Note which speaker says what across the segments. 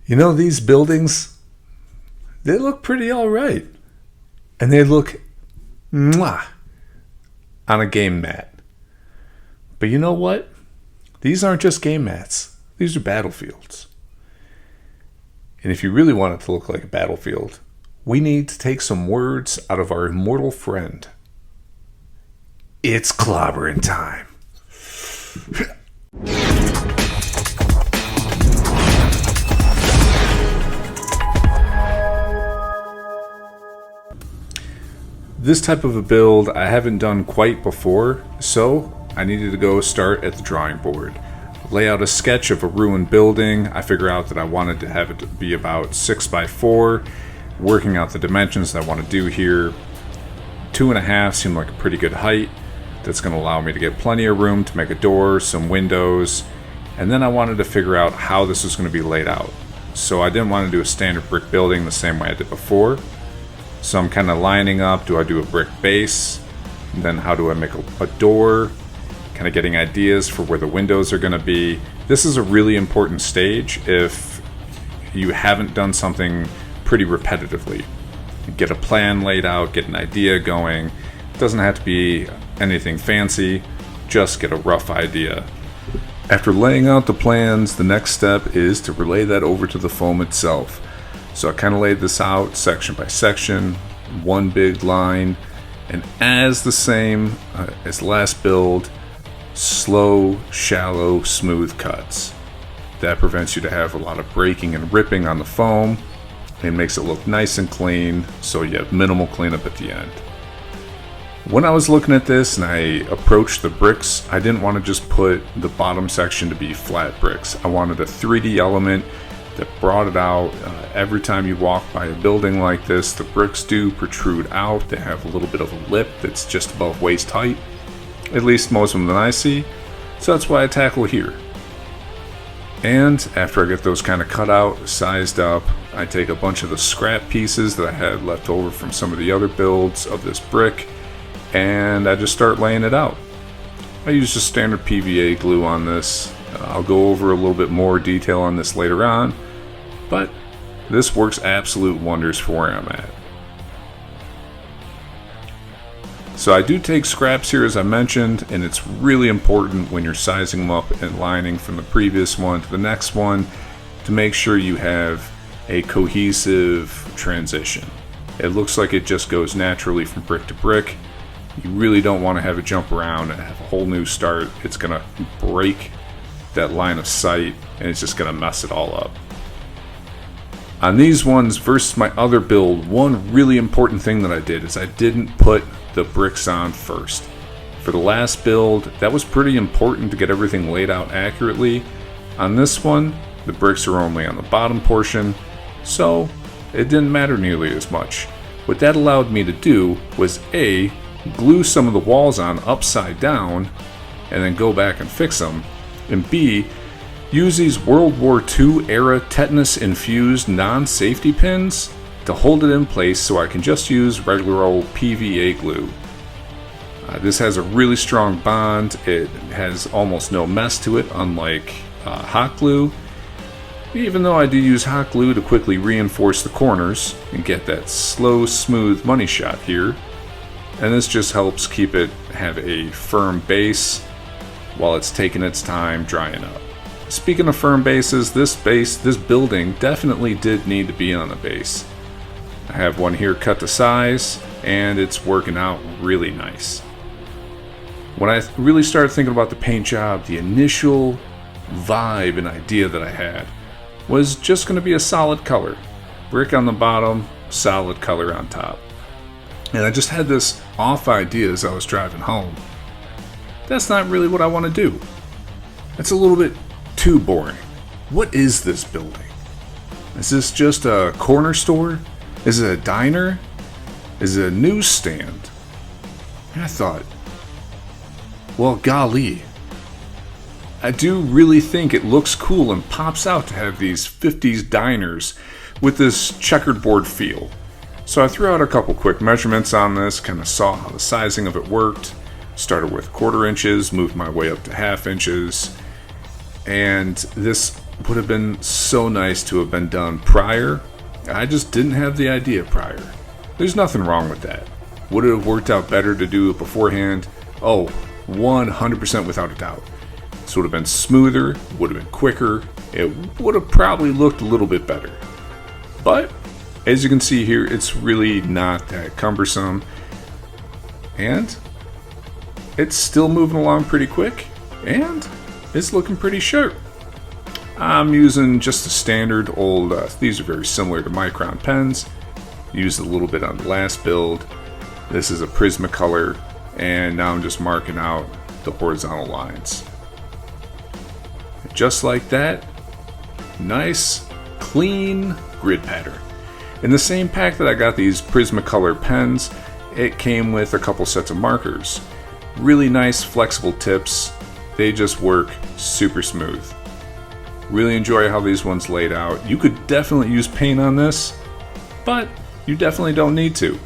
Speaker 1: You know, these buildings, they look pretty all right. And they look mwah on a game mat. But you know what? These aren't just game mats. These are battlefields. And if you really want it to look like a battlefield, we need to take some words out of our immortal friend. It's clobbering time. This type of a build I haven't done quite before, so I needed to go start at the drawing board. Lay out a sketch of a ruined building. I figure out that I wanted to have it be about 6x4, working out the dimensions that I want to do here. 2.5 seemed like a pretty good height. That's going to allow me to get plenty of room to make a door, some windows, and then I wanted to figure out how this was going to be laid out. So I didn't want to do a standard brick building the same way I did before. So I'm kind of lining up, do I do a brick base? And then how do I make a door? Kind of getting ideas for where the windows are going to be. This is a really important stage if you haven't done something pretty repetitively. Get a plan laid out, get an idea going. It doesn't have to be anything fancy, just get a rough idea. After laying out the plans, the next step is to relay that over to the foam itself. So I kind of laid this out section by section, one big line, and as the same as last build, slow, shallow, smooth cuts. That prevents you to have a lot of breaking and ripping on the foam. It makes it look nice and clean, so you have minimal cleanup at the end. When I was looking at this and I approached the bricks, I didn't want to just put the bottom section to be flat bricks. I wanted a 3D element that brought it out. Every time you walk by a building like this, the bricks do protrude out. They have a little bit of a lip that's just above waist height, at least most of them that I see. So that's why I tackle here. And after I get those kind of cut out, sized up, I take a bunch of the scrap pieces that I had left over from some of the other builds of this brick, and I just start laying it out. I use just standard PVA glue on this. I'll go over a little bit more detail on this later on, but this works absolute wonders for where I'm at. So I do take scraps here, as I mentioned, and it's really important when you're sizing them up and lining from the previous one to the next one to make sure you have a cohesive transition. It looks like it just goes naturally from brick to brick. You really don't want to have it jump around and have a whole new start. It's going to break that line of sight and it's just going to mess it all up. On these ones versus my other build, one really important thing that I did is I didn't put the bricks on first. For the last build, that was pretty important to get everything laid out accurately. On this one, the bricks are only on the bottom portion, so it didn't matter nearly as much. What that allowed me to do was A, glue some of the walls on upside down and then go back and fix them, and B, use these World War II era tetanus infused non-safety pins to hold it in place so I can just use regular old PVA glue. This has a really strong bond. It has almost no mess to it, unlike hot glue. Even though I do use hot glue to quickly reinforce the corners and get that slow, smooth money shot here. And this just helps keep it have a firm base while it's taking its time drying up. Speaking of firm bases, this building definitely did need to be on a base. I have one here cut to size, and it's working out really nice. When I really started thinking about the paint job, the initial vibe and idea that I had was just going to be a solid color. Brick on the bottom, solid color on top. And I just had this off idea as I was driving home. That's not really what I want to do. That's a little bit too boring. What is this building? Is this just a corner store? Is it a diner? Is it a newsstand? And I thought, well, golly, I do really think it looks cool and pops out to have these 50s diners with this checkerboard feel. So I threw out a couple quick measurements on this, kind of saw how the sizing of it worked. Started with 1/4 inches, moved my way up to 1/2 inches. And this would have been so nice to have been done prior. I just didn't have the idea prior. There's nothing wrong with that. Would it have worked out better to do it beforehand? Oh, 100% without a doubt. This would have been smoother, would have been quicker, it would have probably looked a little bit better. But, as you can see here, it's really not that cumbersome. And it's still moving along pretty quick, and it's looking pretty sharp. I'm using just the standard old, these are very similar to Micron pens. Used a little bit on the last build. This is a Prismacolor, and now I'm just marking out the horizontal lines. Just like that, nice, clean grid pattern. In the same pack that I got these Prismacolor pens, it came with a couple sets of markers. Really nice, flexible tips. They just work super smooth. Really enjoy how these ones laid out. You could definitely use paint on this, but you definitely don't need to.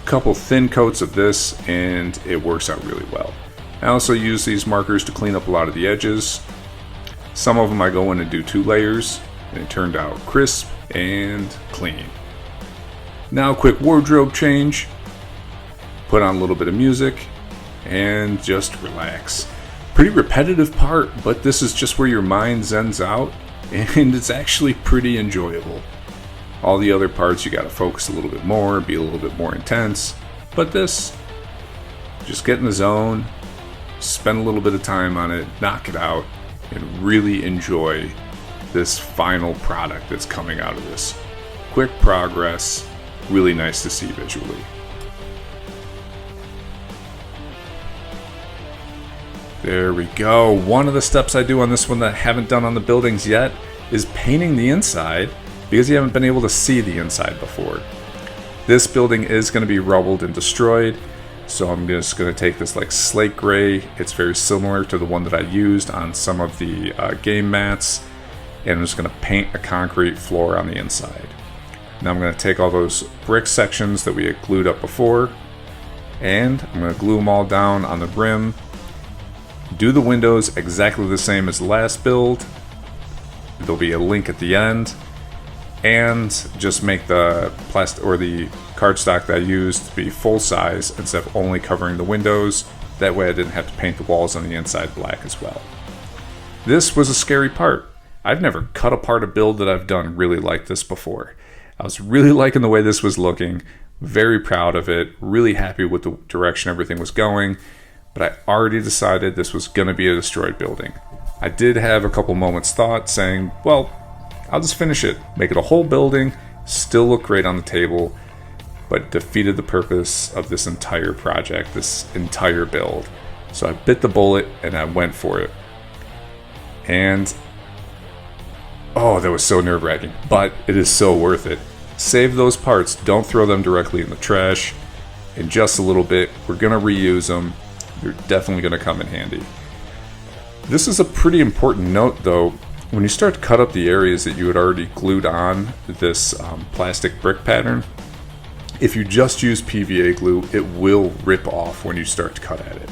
Speaker 1: Couple thin coats of this and it works out really well. I also use these markers to clean up a lot of the edges. Some of them I go in and do 2 layers, and it turned out crisp and clean. Now, quick wardrobe change. Put on a little bit of music and just relax. Pretty repetitive part, but this is just where your mind zens out, and it's actually pretty enjoyable. All the other parts you gotta focus a little bit more, be a little bit more intense, but this, just get in the zone, spend a little bit of time on it, knock it out, and really enjoy this final product that's coming out of this. Quick progress, really nice to see visually. There we go. One of the steps I do on this one that I haven't done on the buildings yet is painting the inside, because you haven't been able to see the inside before. This building is going to be rubbled and destroyed, so I'm just going to take this like slate gray. It's very similar to the one that I used on some of the game mats, and I'm just going to paint a concrete floor on the inside. Now I'm going to take all those brick sections that we had glued up before, and I'm going to glue them all down on the rim. Do the windows exactly the same as the last build. There'll be a link at the end. And just make the plastic or the cardstock that I used to be full size instead of only covering the windows. That way I didn't have to paint the walls on the inside black as well. This was a scary part. I've never cut apart a build that I've done really like this before. I was really liking the way this was looking, very proud of it, really happy with the direction everything was going, but I already decided this was going to be a destroyed building. I did have a couple moments thought saying, well, I'll just finish it, make it a whole building, still look great on the table, but defeated the purpose of this entire project, this entire build. So I bit the bullet and I went for it. And oh, that was so nerve-wracking, but it is so worth it. Save those parts, don't throw them directly in the trash. In just a little bit, we're gonna reuse them. They're definitely gonna come in handy. This is a pretty important note though. When you start to cut up the areas that you had already glued on this plastic brick pattern, if you just use PVA glue, it will rip off when you start to cut at it.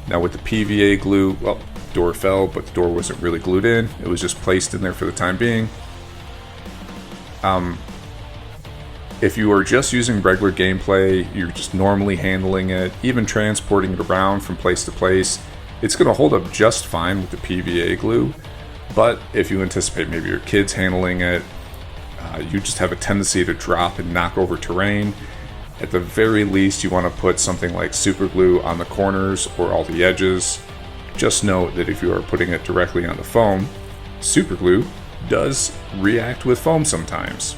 Speaker 1: Now with the PVA glue, well, door fell, but the door wasn't really glued in. It was just placed in there for the time being. If you are just using regular gameplay, you're just normally handling it, even transporting it around from place to place, it's going to hold up just fine with the PVA glue. But if you anticipate maybe your kids handling it, you just have a tendency to drop and knock over terrain. At the very least, you want to put something like super glue on the corners or all the edges. Just note that if you are putting it directly on the foam, super glue does react with foam sometimes.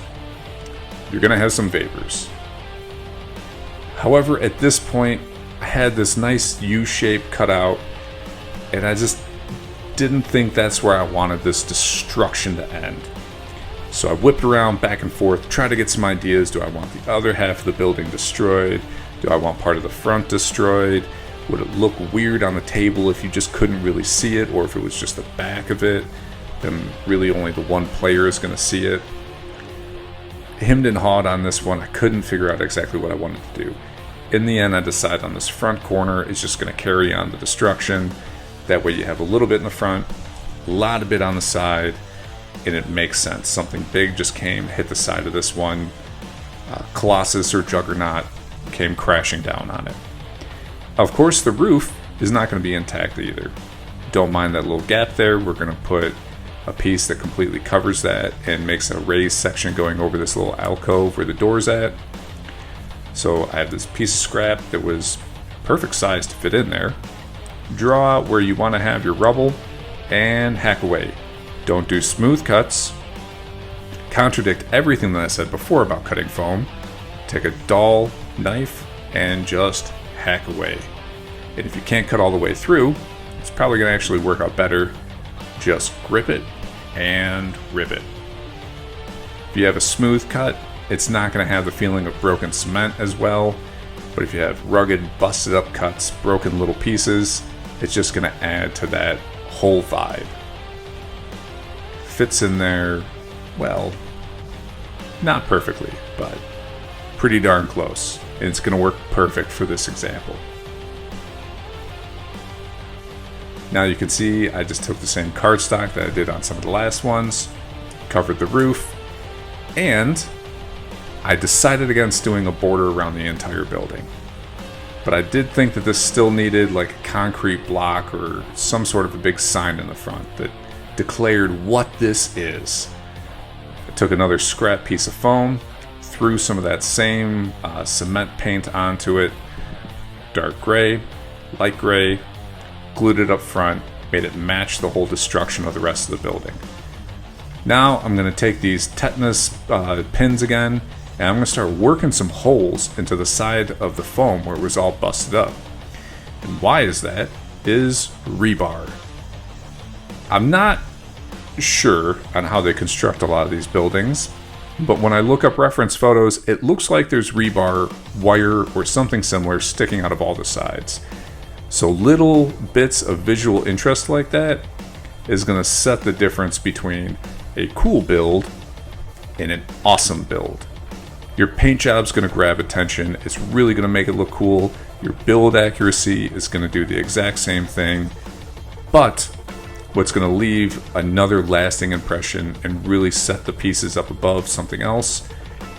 Speaker 1: You're going to have some vapors. However, at this point, I had this nice U shape cut out, and I just didn't think that's where I wanted this destruction to end. So I whipped around back and forth, tried to get some ideas. Do I want the other half of the building destroyed? Do I want part of the front destroyed? Would it look weird on the table if you just couldn't really see it, or if it was just the back of it? Then really only the one player is going to see it. Hemmed and hawed on this one. I couldn't figure out exactly what I wanted to do. In the end, I decided on this front corner is just going to carry on the destruction. That way you have a little bit in the front, A lot of bit on the side, and it makes sense. Something big just came, hit the side of this one. Colossus or Juggernaut came crashing down on it. Of course, the roof is not going to be intact either. Don't mind that little gap there. We're going to put a piece that completely covers that and makes a raised section going over this little alcove where the door's at. So I have this piece of scrap that was perfect size to fit in there. Draw out where you want to have your rubble and hack away. Don't do smooth cuts. Contradict everything that I said before about cutting foam. Take a dull knife and just hack away. And if you can't cut all the way through, it's probably going to actually work out better. Just grip it and rip it. If you have a smooth cut, it's not going to have the feeling of broken cement as well. But if you have rugged, busted up cuts, broken little pieces, it's just going to add to that whole vibe. Fits in there, well, not perfectly, but pretty darn close. And it's going to work perfect for this example. Now you can see I just took the same cardstock that I did on some of the last ones, covered the roof, and I decided against doing a border around the entire building. But I did think that this still needed like a concrete block or some sort of a big sign in the front that declared what this is. I took another scrap piece of foam, threw some of that same cement paint onto it, dark gray, light gray, glued it up front, made it match the whole destruction of the rest of the building. Now I'm going to take these tetanus pins again, and I'm going to start working some holes into the side of the foam where it was all busted up. And why is that? Is rebar. I'm not sure on how they construct a lot of these buildings, but when I look up reference photos, it looks like there's rebar, wire, or something similar sticking out of all the sides. So little bits of visual interest like that is going to set the difference between a cool build and an awesome build. Your paint job's going to grab attention. It's really going to make it look cool. Your build accuracy is going to do the exact same thing. But what's going to leave another lasting impression and really set the pieces up above something else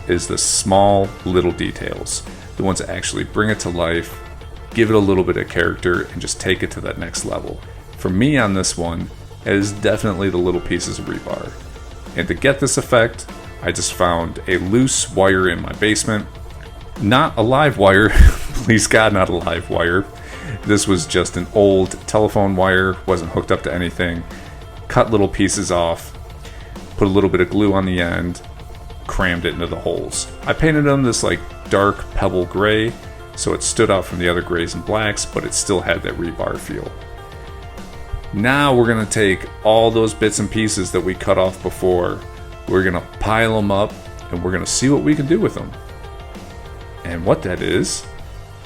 Speaker 1: is the small little details. The ones that actually bring it to life, give it a little bit of character, and just take it to that next level. For me on this one, it is definitely the little pieces of rebar. And to get this effect, I just found a loose wire in my basement. Not a live wire, please God, not a live wire. This was just an old telephone wire, wasn't hooked up to anything. Cut little pieces off, put a little bit of glue on the end, crammed it into the holes. I painted them this like dark pebble gray, so it stood out from the other grays and blacks, but it still had that rebar feel. Now we're going to take all those bits and pieces that we cut off before, we're going to pile them up, and we're going to see what we can do with them. And what that is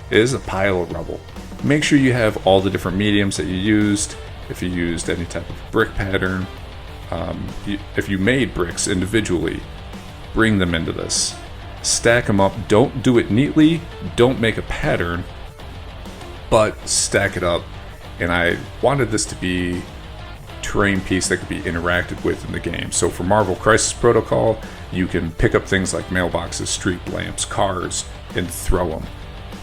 Speaker 1: a pile of rubble. Make sure you have all the different mediums that you used. If you used any type of brick pattern, if you made bricks individually, bring them into this. Stack them up. Don't do it neatly. Don't make a pattern, but stack it up. And I wanted this to be terrain piece that could be interacted with in the game. So for Marvel Crisis Protocol, you can pick up things like mailboxes, street lamps, cars, and throw them.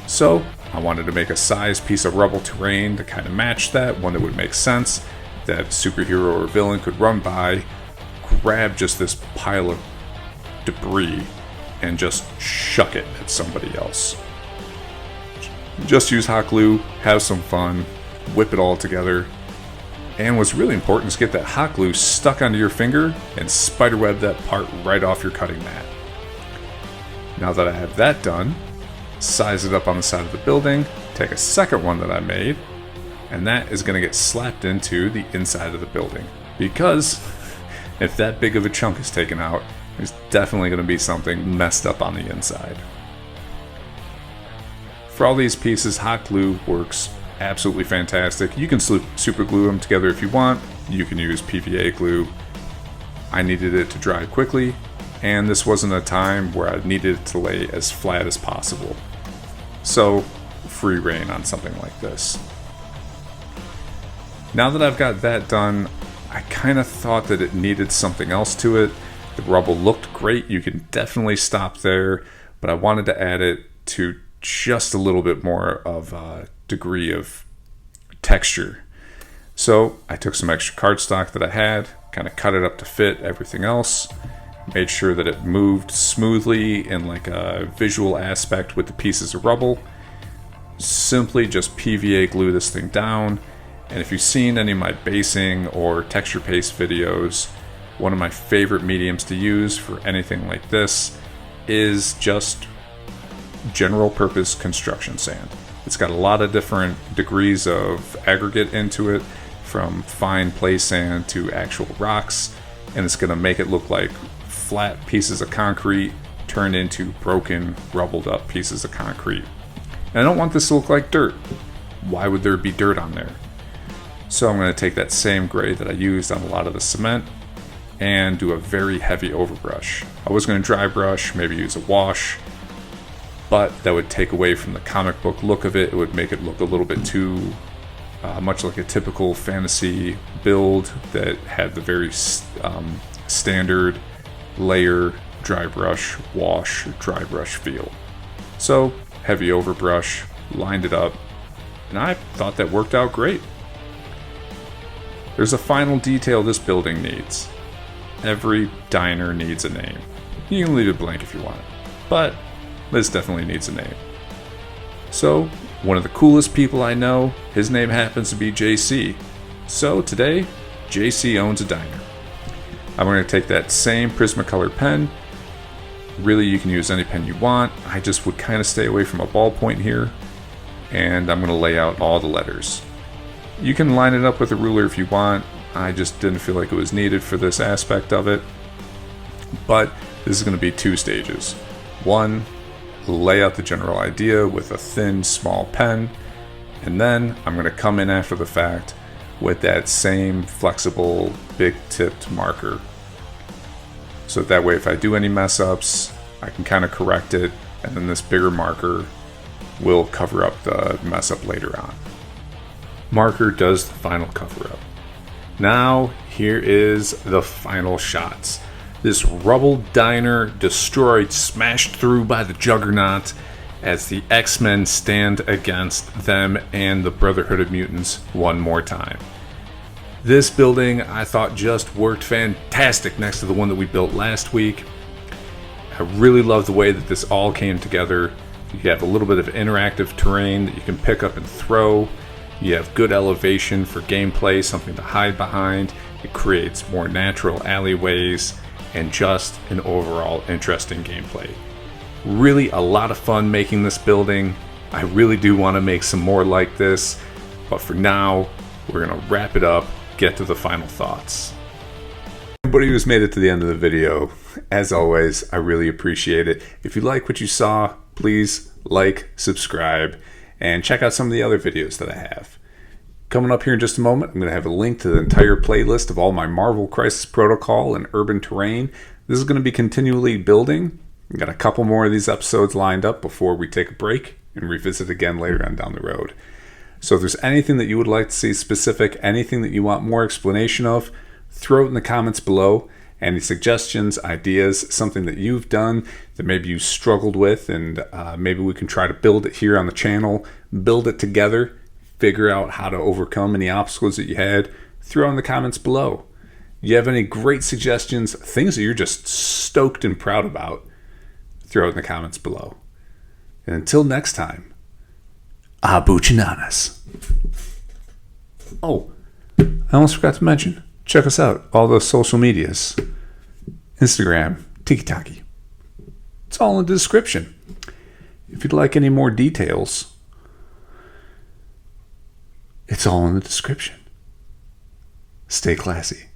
Speaker 1: So I wanted to make a size piece of rubble terrain to kind of match that, one that would make sense, that superhero or villain could run by, grab just this pile of debris, and just shuck it at somebody else. Just use hot glue, have some fun, whip it all together. And what's really important is get that hot glue stuck onto your finger and spiderweb that part right off your cutting mat. Now that I have that done, size it up on the side of the building, take a second one that I made, and that is going to get slapped into the inside of the building. Because if that big of a chunk is taken out, there's definitely going to be something messed up on the inside. For all these pieces, hot glue works absolutely fantastic. You can super glue them together if you want. You can use PVA glue. I needed it to dry quickly, and this wasn't a time where I needed it to lay as flat as possible. So, free reign on something like this. Now that I've got that done, I kind of thought that it needed something else to it. The rubble looked great. You can definitely stop there, but I wanted to add it to just a little bit more of a degree of texture. So I took some extra cardstock that I had, kind of cut it up to fit everything else, made sure that it moved smoothly in like a visual aspect with the pieces of rubble. Simply just PVA glue this thing down. And if you've seen any of my basing or texture paste videos, one of my favorite mediums to use for anything like this is just general purpose construction sand. It's got a lot of different degrees of aggregate into it, from fine play sand to actual rocks, and it's going to make it look like flat pieces of concrete turned into broken, rubbled up pieces of concrete. And I don't want this to look like dirt. Why would there be dirt on there? So I'm going to take that same gray that I used on a lot of the cement and do a very heavy overbrush. I was going to dry brush, maybe use a wash, but that would take away from the comic book look of it. It would make it look a little bit too much like a typical fantasy build that had the very standard layer, dry brush, wash, dry brush feel. So heavy overbrush, lined it up, and I thought that worked out great. There's a final detail this building needs. Every diner needs a name. You can leave it blank if you want, but this definitely needs a name. So, one of the coolest people I know, his name happens to be JC. So today, JC owns a diner. I'm going to take that same Prismacolor pen. Really, you can use any pen you want. I just would kind of stay away from a ballpoint here. And I'm going to lay out all the letters. You can line it up with a ruler if you want. I just didn't feel like it was needed for this aspect of it. But this is going to be 2 stages. 1, lay out the general idea with a thin, small pen, and then I'm going to come in after the fact with that same flexible, big-tipped marker. So that way if I do any mess-ups, I can kind of correct it, and then this bigger marker will cover up the mess-up later on. Marker does the final cover-up. Now, here is the final shots. This rubble diner destroyed, smashed through by the Juggernaut as the X-Men stand against them and the Brotherhood of Mutants one more time. This building I thought just worked fantastic next to the one that we built last week. I really love the way that this all came together. You have a little bit of interactive terrain that you can pick up and throw. You have good elevation for gameplay, something to hide behind. It creates more natural alleyways and just an overall interesting gameplay. Really a lot of fun making this building. I really do want to make some more like this, but for now, we're going to wrap it up, get to the final thoughts. Everybody who's made it to the end of the video, as always, I really appreciate it. If you like what you saw, please like, subscribe, and check out some of the other videos that I have. Coming up here in just a moment, I'm going to have a link to the entire playlist of all my Marvel Crisis Protocol and Urban Terrain. This is going to be continually building. I've got a couple more of these episodes lined up before we take a break and revisit again later on down the road. So if there's anything that you would like to see specific, anything that you want more explanation of, throw it in the comments below. Any suggestions, ideas, something that you've done that maybe you struggled with, and maybe we can try to build it here on the channel, build it together, figure out how to overcome any obstacles that you had, throw in the comments below. You have any great suggestions, things that you're just stoked and proud about, throw it in the comments below. And until next time, Abuchinanas. Oh, I almost forgot to mention, check us out, all those social medias. Instagram, TikTok. It's all in the description. If you'd like any more details, it's all in the description. Stay classy.